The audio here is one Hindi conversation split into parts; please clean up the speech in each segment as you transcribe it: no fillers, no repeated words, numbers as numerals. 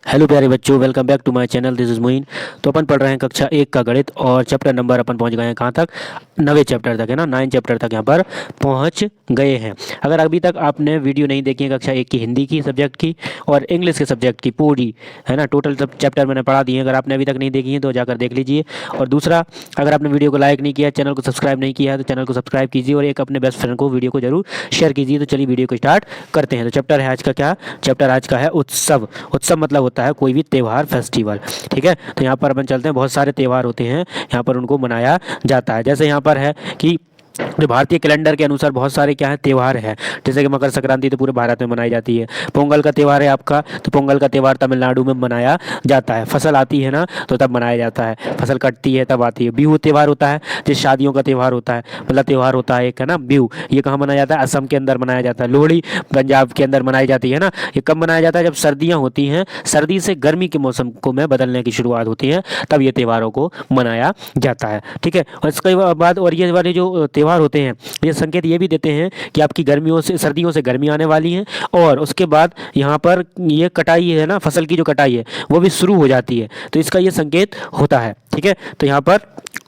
हेलो प्यारे बच्चों, welcome back to my channel. This is Moin. तो अपन पढ़ रहे हैं कक्षा 1 का गणित और चैप्टर नंबर अपन पहुंच गए हैं कहाँ तक, 9वें चैप्टर तक है ना। 9 चैप्टर तक यहाँ पर पहुंच गए हैं। अगर अभी तक आपने वीडियो नहीं देखी है कक्षा 1 की हिंदी की सब्जेक्ट की और इंग्लिश के सब्जेक्ट की पूरी, है ना, टोटल सब चैप्टर मैंने पढ़ा दिए हैं। अगर आपने अभी तक नहीं देखी है तो जाकर देख लीजिए। और दूसरा, अगर आपने वीडियो को लाइक नहीं किया, चैनल को सब्सक्राइब नहीं किया है तो चैनल को सब्सक्राइब कीजिए और एक अपने बेस्ट फ्रेंड को वीडियो को जरूर शेयर कीजिए। तो चलिए वीडियो को स्टार्ट करते हैं। तो चैप्टर है आज का क्या? चैप्टर आज का है उत्सव। उत्सव मतलब होता है कोई भी त्यौहार, फेस्टिवल। ठीक है, तो यहाँ पर अपन चलते हैं। बहुत सारे त्यौहार होते हैं यहाँ पर, उनको मनाया जाता है। जैसे यहाँ पर है कि जो भारतीय कैलेंडर के अनुसार बहुत सारे क्या है त्यौहार है। जैसे कि मकर संक्रांति तो पूरे भारत में मनाई जाती है। पोंगल का त्यौहार है आपका, तो पोंगल का त्यौहार तमिलनाडु में मनाया जाता है। फसल आती है ना तो तब मनाया जाता है, फसल कटती है तब आती है। बिहू त्यौहार होता है, जिस शादियों का त्यौहार होता है, मतलब त्यौहार होता है एक, है ना, बिहू। ये कहाँ मनाया जाता है? असम के अंदर मनाया जाता है। लोहड़ी पंजाब के अंदर मनाई जाती है ना। ये कब मनाया जाता है? जब सर्दियाँ होती हैं, सर्दी से गर्मी के मौसम को में बदलने की शुरुआत होती है, तब ये त्योहारों को मनाया जाता है। ठीक है, और इसके बाद और ये वाले जो त्यौहार होते हैं, ये संकेत ये भी देते हैं कि आपकी गर्मियों से, सर्दियों से गर्मी आने वाली है। और उसके बाद यहाँ पर ये कटाई है ना, फसल की जो कटाई है वो भी शुरू हो जाती है। तो इसका ये संकेत होता है। ठीक है, तो यहाँ पर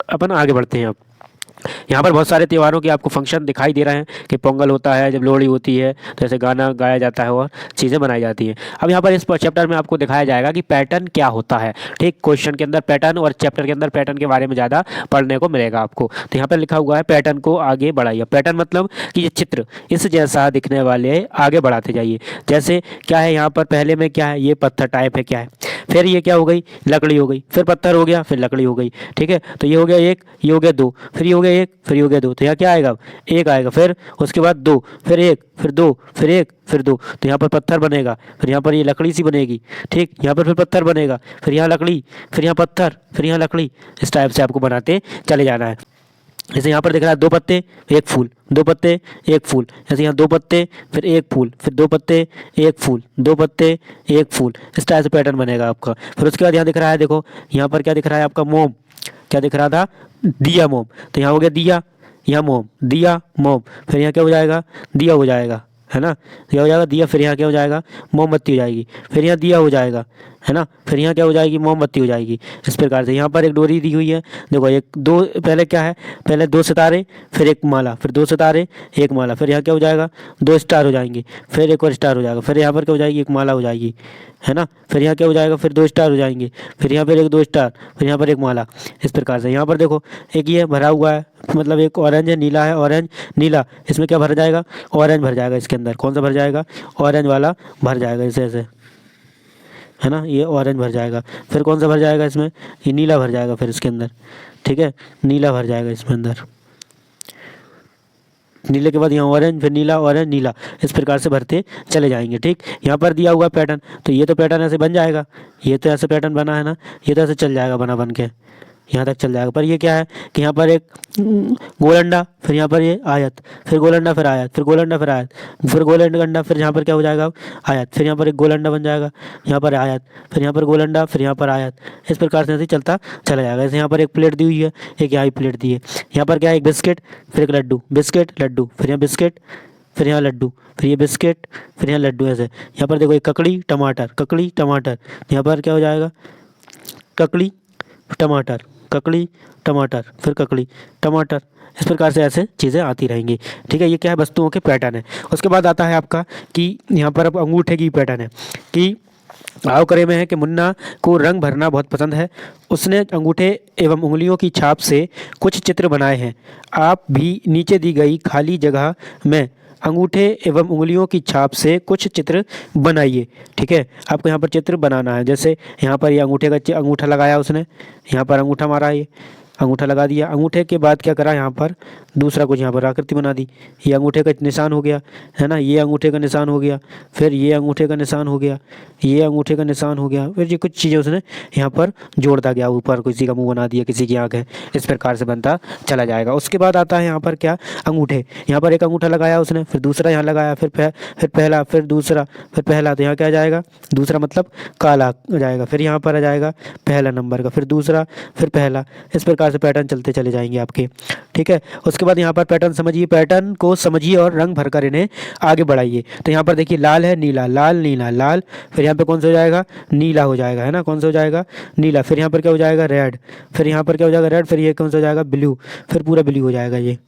अपन आगे बढ़ते हैं। अब यहाँ पर बहुत सारे त्योहारों के आपको फंक्शन दिखाई दे रहे हैं कि पोंगल होता है, जब लोहड़ी होती है तो ऐसे गाना गाया जाता है और चीज़ें बनाई जाती हैं। अब यहाँ पर इस चैप्टर में आपको दिखाया जाएगा कि पैटर्न क्या होता है। ठीक, क्वेश्चन के अंदर पैटर्न और चैप्टर के अंदर पैटर्न के बारे में ज़्यादा पढ़ने को मिलेगा आपको। तो यहाँ पर लिखा हुआ है पैटर्न को आगे बढ़ाइए। पैटर्न मतलब कि ये चित्र इस जैसा दिखने वाले आगे बढ़ाते जाइए। जैसे क्या है यहाँ पर, पहले में क्या है, ये पत्थर टाइप है, क्या है, फिर ये क्या हो गई, लकड़ी हो गई, फिर पत्थर हो गया, फिर लकड़ी हो गई। ठीक है, तो ये हो गया एक, ये हो गया दो, फिर ये हो गया एक, फिर ये हो गया दो। तो यहाँ क्या आएगा? एक आएगा। फिर उसके बाद दो, फिर एक, फिर दो, फिर एक, फिर दो। तो यहाँ पर पत्थर बनेगा, फिर यहाँ पर ये लकड़ी सी बनेगी। ठीक, यहाँ पर फिर पत्थर बनेगा, फिर यहाँ लकड़ी, फिर यहाँ पत्थर, फिर यहाँ लकड़ी। इस टाइप से आपको बनाते चले जाना है। जैसे यहाँ पर दिख रहा है दो पत्ते एक फूल, दो पत्ते एक फूल। जैसे यहाँ दो पत्ते फिर एक फूल, फिर दो पत्ते एक फूल, दो पत्ते एक फूल। इस टाइप से पैटर्न बनेगा आपका। फिर उसके बाद यहाँ दिख रहा है, देखो यहाँ पर क्या दिख रहा है आपका, मोम। क्या दिख रहा था? दिया, मोम। तो यहाँ हो गया दिया, यहाँ मोम, दिया मोम। फिर यहाँ क्या हो जाएगा? दिया हो जाएगा, है ना। क्या हो जाएगा? दिया। फिर यहाँ क्या हो जाएगा? मोमबत्ती हो जाएगी। फिर यहाँ दिया हो जाएगा, है ना। फिर यहाँ क्या हो जाएगी? मोमबत्ती हो जाएगी। इस प्रकार से यहाँ पर एक डोरी दी हुई है, देखो एक दो, पहले क्या है, पहले दो सितारे, फिर एक माला, फिर दो सितारे एक माला। फिर यहाँ क्या हो जाएगा? दो स्टार हो जाएंगे, फिर एक और स्टार हो जाएगा। फिर यहाँ पर क्या हो जाएगी? एक माला हो जाएगी, है ना। फिर यहाँ क्या हो जाएगा? फिर दो स्टार हो जाएंगे, फिर यहाँ पर एक दो स्टार, फिर यहाँ पर एक माला। इस प्रकार से यहाँ पर देखो एक ये भरा हुआ है, मतलब एक ऑरेंज है, नीला है, ऑरेंज नीला। इसमें क्या भर जाएगा? ऑरेंज भर जाएगा। इसके अंदर कौन सा भर जाएगा? ऑरेंज वाला भर जाएगा, ऐसे ऐसे, है ना। ये ऑरेंज भर जाएगा। फिर कौन सा भर जाएगा? इसमें ये नीला भर जाएगा। फिर इसके अंदर, ठीक है, नीला भर जाएगा इसमें अंदर। नीले के बाद यहाँ ऑरेंज, फिर नीला, ऑरेंज नीला। इस प्रकार से भरते चले जाएंगे। ठीक, यहाँ पर दिया हुआ पैटर्न, तो ये तो पैटर्न ऐसे बन जाएगा। ये तो ऐसे पैटर्न बना है ना, ये तो ऐसे चल जाएगा बना बन के, यहाँ तक चल जाएगा। पर ये क्या है कि यहाँ पर एक गोलंडा, फिर यहाँ पर ये आयत, फिर गोलंडा, फिर आयत, फिर गोलंडा, फिर आयत, फिर गोलंडा, फिर यहाँ पर क्या हो जाएगा? आयत। फिर यहाँ पर एक गोलंडा बन जाएगा, यहाँ पर आयत, फिर यहाँ पर गोलंडा, फिर यहाँ पर आयत। इस प्रकार से ऐसे चलता चला जाएगा। जैसे यहाँ पर एक प्लेट दी हुई है, एक यहाँ प्लेट दी है। यहाँ पर क्या है? एक बिस्किट, फिर एक लड्डू, बिस्किट लड्डू, फिर यहाँ बिस्किट, फिर यहाँ लड्डू, फिर ये बिस्किट, फिर यहाँ लड्डू। ऐसे यहाँ पर देखो एक ककड़ी टमाटर, ककड़ी टमाटर। यहाँ पर क्या हो जाएगा? ककड़ी टमाटर, ककड़ी टमाटर, फिर ककड़ी टमाटर। इस प्रकार से ऐसे चीज़ें आती रहेंगी। ठीक है, ये क्या है? वस्तुओं के पैटर्न है। उसके बाद आता है आपका कि यहाँ पर अब अंगूठे की पैटर्न है कि आओ करे में है कि मुन्ना को रंग भरना बहुत पसंद है। उसने अंगूठे एवं उंगलियों की छाप से कुछ चित्र बनाए हैं। आप भी नीचे दी गई खाली जगह में अंगूठे एवं उंगलियों की छाप से कुछ चित्र बनाइए। ठीक है, आपको यहाँ पर चित्र बनाना है। जैसे यहाँ पर ये अंगूठे का अंगूठा लगाया उसने, यहाँ पर अंगूठा मारा, ये अंगूठा लगा दिया। अंगूठे के बाद क्या करा? यहाँ पर दूसरा कुछ यहाँ पर आकृति बना दी। ये अंगूठे का निशान हो गया, है ना, ये अंगूठे का निशान हो गया, फिर ये अंगूठे का निशान हो गया, ये अंगूठे का निशान हो गया। फिर ये कुछ चीज़ें उसने यहाँ पर जोड़ता गया, ऊपर किसी का मुंह बना दिया, किसी की आँख है। इस प्रकार से बनता चला जाएगा। उसके बाद आता है यहाँ पर क्या? अंगूठे। यहाँ पर एक अंगूठा लगाया उसने, फिर दूसरा यहाँ लगाया, फिर पहला, फिर दूसरा, फिर पहला। तो यहाँ क्या आ जाएगा? दूसरा मतलब काला आ जाएगा। फिर यहाँ पर आ जाएगा पहला नंबर का, फिर दूसरा, फिर पहला। इस प्रकार प्रकार से पैटर्न चलते चले जाएंगे आपके। ठीक है, उसके बाद यहाँ पर पैटर्न समझिए, पैटर्न को समझिए और रंग भरकर इन्हें आगे बढ़ाइए। तो यहाँ पर देखिए लाल है, नीला, लाल नीला लाल, फिर यहाँ पे कौन सा हो जाएगा, नीला हो जाएगा, है ना, कौन सा हो जाएगा, नीला, फिर यहाँ पर क्या हो जाएगा, रेड, फिर यहाँ पर क्या हो जाएगा, रेड, फिर ये कौन सा हो जाएगा, ब्लू, फिर पूरा ब्लू हो जाएगा ये।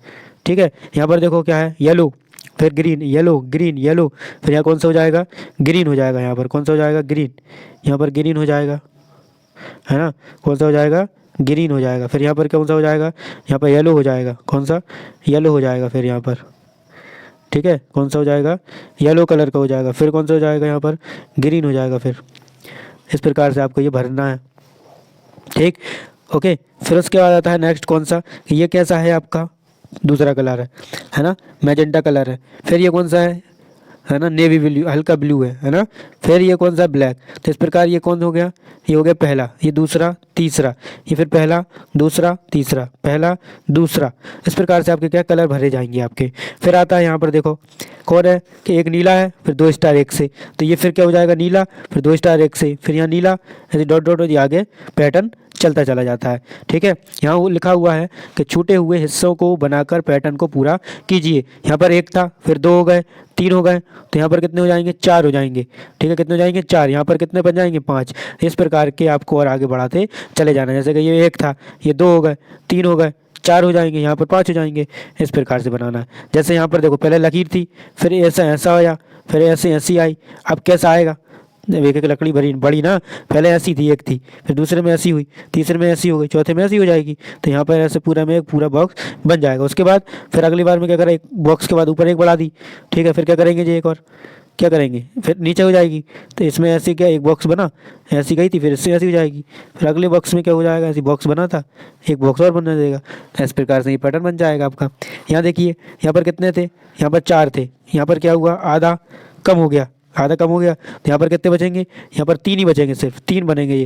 ठीक है, यहाँ पर देखो क्या है, येलो, फिर ग्रीन, येलो ग्रीन येलो, फिर यहाँ कौन सा हो जाएगा, ग्रीन हो जाएगा, यहाँ पर कौन सा हो जाएगा, ग्रीन, यहाँ पर ग्रीन हो जाएगा, है ना, कौन सा हो जाएगा, ग्रीन हो जाएगा, फिर यहाँ पर कौन सा हो जाएगा, यहाँ पर येलो हो जाएगा, कौन सा, येलो हो जाएगा, फिर यहाँ पर, ठीक है, कौन सा हो जाएगा, येलो कलर का हो जाएगा, फिर कौन सा हो जाएगा, यहाँ पर ग्रीन हो जाएगा, फिर इस प्रकार से आपको ये भरना है। ठीक, ओके, फिर उसके बाद आता है नेक्स्ट कौन सा, ये कैसा है आपका, दूसरा कलर है ना, मैजेंटा कलर है, फिर ये कौन सा है ना, नेवी ब्लू, हल्का ब्लू है ना, फिर ये कौन सा, ब्लैक। तो इस प्रकार ये कौन हो गया, ये हो गया पहला, ये दूसरा, तीसरा, ये फिर पहला, दूसरा, तीसरा, पहला, दूसरा, इस प्रकार से आपके क्या कलर भरे जाएंगे आपके। फिर आता है यहाँ पर देखो कौन है कि एक नीला है, फिर 2 स्टार एक से, तो ये फिर क्या हो जाएगा, नीला, फिर 2 स्टार एक से, फिर यहाँ नीला, ऐसे डॉट डॉट ये आगे पैटर्न चलता चला जाता है। ठीक है, यहाँ वो लिखा हुआ है कि छूटे हुए हिस्सों को बनाकर पैटर्न को पूरा कीजिए। यहाँ पर एक था, फिर 2 हो गए, 3 हो गए, तो यहाँ पर कितने हो जाएंगे, 4 हो जाएंगे। ठीक है, कितने हो जाएंगे, 4, यहाँ पर कितने बन जाएंगे, 5। इस प्रकार के आपको और आगे बढ़ाते चले जाना, जैसे कि ये 1 था, ये 2 हो गए, 3 हो गए, 4 हो जाएंगे, यहाँ पर 5 हो जाएंगे, इस प्रकार से बनाना है। जैसे यहाँ पर देखो पहले लकीर थी, फिर ऐसा ऐसा आया, फिर ऐसे ऐसी आई, अब कैसा आएगा, एक एक लकड़ी बड़ी बड़ी ना, पहले ऐसी थी, एक थी, फिर दूसरे में ऐसी हुई, तीसरे में ऐसी हो गई, चौथे में ऐसी हो जाएगी, तो यहाँ पर ऐसे पूरा में एक पूरा बॉक्स बन जाएगा। उसके बाद फिर अगली बार में क्या करें, एक बॉक्स के बाद ऊपर एक बढ़ा दी। ठीक है, फिर क्या करेंगे जी, एक और क्या करेंगे, फिर नीचे हो जाएगी, तो इसमें ऐसे क्या एक बॉक्स बना, ऐसी गई थी, फिर इससे ऐसी हो जाएगी, फिर अगले बॉक्स में क्या हो जाएगा, ऐसी बॉक्स बना था, एक बॉक्स और बना देगा, इस प्रकार से ये पैटर्न बन जाएगा आपका। यहाँ देखिए, यहाँ पर कितने थे, यहाँ पर 4 थे, यहाँ पर क्या हुआ, आधा कम हो गया, आधा कम हो गया, तो यहाँ पर कितने बचेंगे, यहाँ पर 3 ही बचेंगे, सिर्फ 3 बनेंगे,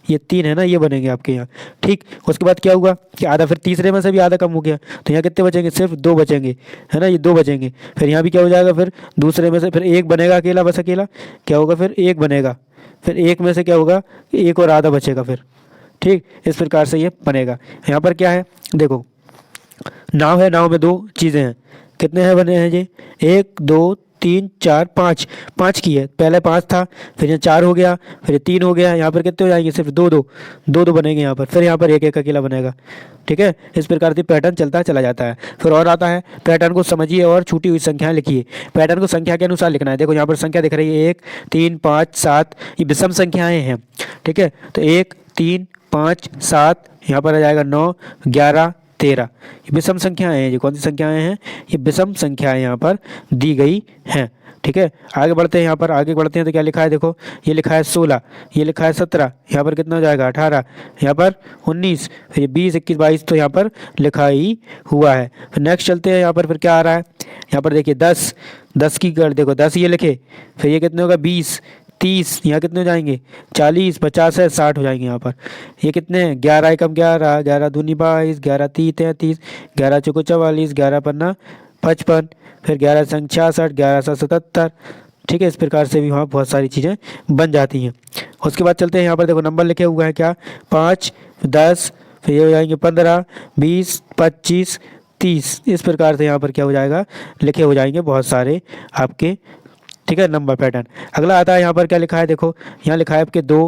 ये 3 है ना, ये बनेंगे आपके यहाँ। ठीक, उसके बाद क्या हुआ कि आधा, फिर तीसरे में से भी आधा कम हो गया, तो यहाँ कितने बचेंगे, सिर्फ 2 बचेंगे, है ना, ये 2 बचेंगे। फिर यहाँ भी क्या हो जाएगा, फिर दूसरे में से फिर एक बनेगा अकेला, बस अकेला क्या होगा, फिर एक बनेगा, फिर एक में से क्या होगा, एक और आधा बचेगा फिर। ठीक, इस प्रकार से ये बनेगा। यहाँ पर क्या है देखो, नाव है, नाव में 2 चीज़ें हैं, कितने हैं बने हैं जी, 1 2 3 4 5, 5 की है, पहले 5 था, फिर यहाँ 4 हो गया, फिर 3 हो गया, यहाँ पर कितने हो जाएंगे, सिर्फ 2 2 2 2 बनेंगे यहाँ पर, फिर यहाँ पर एक एक अकेला बनेगा। ठीक है, इस प्रकार से पैटर्न चलता चला जाता है। फिर और आता है, पैटर्न को समझिए और छूटी हुई संख्याएं लिखिए। पैटर्न को संख्या के अनुसार लिखना है। देखो यहाँ पर संख्या दिख रही है 1 3 5 7, ये विषम संख्याएँ हैं। ठीक है, तो 1 3 5 7, यहाँ पर आ जाएगा 9 11 13, ये विषम संख्याएं हैं। ये कौन सी संख्याएं हैं, ये विषम संख्याएं यहाँ पर दी गई हैं। ठीक है, आगे बढ़ते हैं, यहाँ पर आगे बढ़ते हैं तो क्या लिखा है देखो, ये लिखा है 16, ये लिखा है 17, यहाँ पर कितना हो जाएगा 18, यहाँ पर 19, फिर 20 21 22, तो यहाँ पर लिखा ही हुआ है। फिर नेक्स्ट चलते हैं, यहाँ पर फिर क्या आ रहा है, यहाँ पर देखिए 10 10 की कर देखो 10 ये लिखे, फिर ये कितने होगा 20 30, यहाँ कितने हो जाएंगे 40 50 है 60 हो जाएंगे। यहाँ पर ये कितने हैं 11 एकम 11 11 दूनी 22 11 तीन 33 11 चौको 44 11 पन्ना 55, फिर 11 संग 66 11 7 77। ठीक है, इस प्रकार से भी वहाँ बहुत सारी चीज़ें बन जाती हैं। उसके बाद चलते हैं, यहाँ पर देखो नंबर लिखे हुए हैं क्या 5 10, फिर ये हो जाएंगे 15 20 25 30, इस प्रकार से यहाँ पर क्या हो जाएगा लिखे हो जाएंगे बहुत सारे आपके। ठीक है, नंबर पैटर्न। अगला आता है, यहाँ पर क्या लिखा है देखो, यहाँ लिखा है आपके 2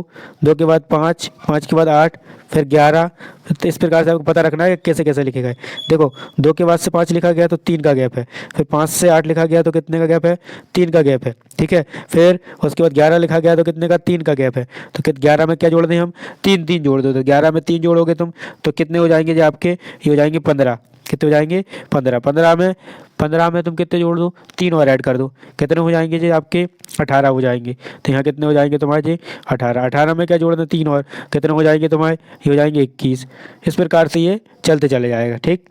2 के बाद 5 5 के बाद 8, फिर 11, तो इस प्रकार से आपको पता रखना है कि कैसे कैसे लिखे गए। देखो 2 के बाद से 5 लिखा गया तो 3 का गैप है, फिर 5 से 8 लिखा गया तो कितने का गैप है 3 का गैप है। ठीक है, फिर उसके बाद 11 लिखा गया तो कितने का 3 का गैप है, तो 11 में क्या जोड़ दें हम 3 3 जोड़ दो, तो 11 में 3 जोड़ोगे तुम तो कितने हो जाएंगे जो आपके, ये हो जाएंगे 15, कितने हो जाएंगे 15 15 में तुम कितने जोड़ दो 3 और ऐड कर दो, कितने हो जाएंगे जी आपके 18 हो जाएंगे। तो यहाँ कितने हो जाएंगे तुम्हारे जी 18 18 में क्या जोड़ दो 3 और, कितने हो जाएंगे तुम्हारे, ये हो जाएंगे 21। इस प्रकार से ये चलते चले जाएगा। ठीक,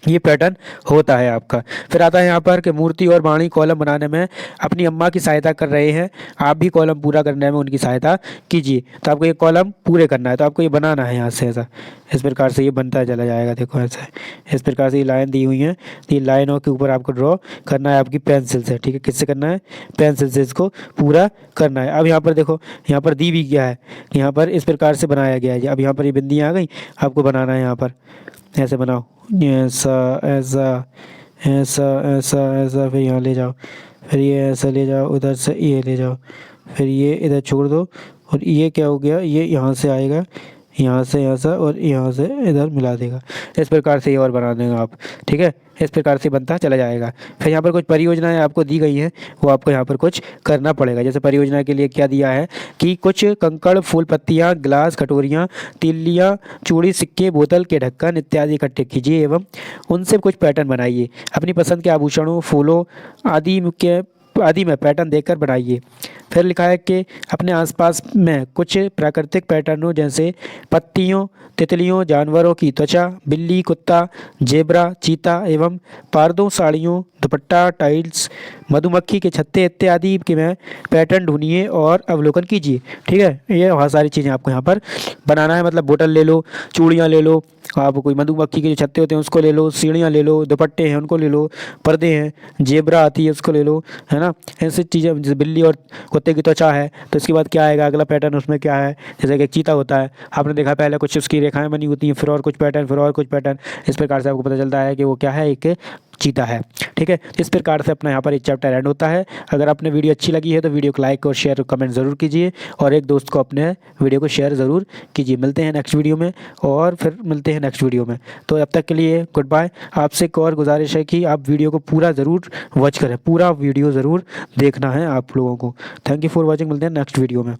ये पैटर्न होता है आपका। फिर आता है यहाँ पर कि मूर्ति और वाणी कॉलम बनाने में अपनी अम्मा की सहायता कर रहे हैं, आप भी कॉलम पूरा करने में उनकी सहायता कीजिए। तो आपको ये कॉलम पूरे करना है, तो आपको ये बनाना है यहाँ से ऐसा, इस प्रकार से ये बनता चला जाएगा। देखो ऐसा इस प्रकार से ये लाइन दी हुई है, तो ये लाइनों के ऊपर आपको ड्रॉ करना है आपकी पेंसिल से, ठीक है। किससे करना है? पेंसिल से इसको पूरा करना है। अब यहाँ पर देखो, यहाँ पर दी भी गया है, यहाँ पर इस प्रकार से बनाया गया है। अब यहाँ पर ये बिंदियाँ आ गई, आपको बनाना है यहाँ पर ऐसे बनाओ, ऐसा ऐसा ऐसा ऐसा ऐसा, फिर यहाँ ले जाओ, फिर ये ऐसा ले जाओ, उधर से ये ले जाओ, फिर ये इधर छोड़ दो, और ये क्या हो गया, ये यहाँ से आएगा, यहाँ से ऐसा और यहाँ से इधर मिला देगा। इस प्रकार से ये और बना देंगे आप, ठीक है। इस प्रकार से बनता चला जाएगा। फिर यहाँ पर कुछ परियोजनाएं आपको दी गई हैं, वो आपको यहाँ पर कुछ करना पड़ेगा। जैसे परियोजना के लिए क्या दिया है कि कुछ कंकड़, फूल पत्तियाँ, गिलास, कटोरियाँ, तिल्लियाँ, चूड़ी, सिक्के, बोतल के ढक्कन इत्यादि इकट्ठे कीजिए एवं उनसे कुछ पैटर्न बनाइए। अपनी पसंद के आभूषणों, फूलों आदि में पैटर्न देखकर बनाइए। फिर लिखा है कि अपने आसपास में कुछ प्राकृतिक पैटर्नों जैसे पत्तियों, तितलियों, जानवरों की त्वचा, बिल्ली, कुत्ता, जेब्रा, चीता एवं पारदों, साड़ियों, दुपट्टा, टाइल्स, मधुमक्खी के छत्ते इत्यादि के में पैटर्न ढूंढिए और अवलोकन कीजिए, ठीक है। ये बहुत सारी चीज़ें आपको यहाँ पर बनाना है। मतलब बोतल ले लो, चूड़ियाँ ले लो, आप कोई मधुमक्खी के जो छत्ते होते हैं उसको ले लो, सीढ़ियाँ ले लो, दुपट्टे हैं उनको ले लो, पर्दे हैं, जेब्रा आती है उसको ले लो, है ना। ऐसी चीज़ें, जैसे बिल्ली और कुत्ते की त्वचा है, तो इसके बाद क्या आएगा अगला पैटर्न, उसमें क्या है, जैसे कि एक चीता होता है, आपने देखा पहले कुछ उसकी रेखाएं बनी होती हैं, फिर और कुछ पैटर्न, फिर और कुछ पैटर्न, इस प्रकार से आपको पता चलता है कि वो क्या है, एक चीता है, ठीक है। इस प्रकार से अपना यहाँ पर एक चैप्टर एंड होता है। अगर आपने वीडियो अच्छी लगी है तो वीडियो को लाइक और शेयर और कमेंट ज़रूर कीजिए, और एक दोस्त को अपने वीडियो को शेयर ज़रूर कीजिए। मिलते हैं नेक्स्ट वीडियो में, और फिर मिलते हैं नेक्स्ट वीडियो में। तो अब तक के लिए गुड बाय। आपसे एक और गुजारिश है कि आप वीडियो को पूरा ज़रूर वॉच करें, पूरा वीडियो ज़रूर देखना है आप लोगों को। Thank you for watching. मिलते हैं नेक्स्ट वीडियो में।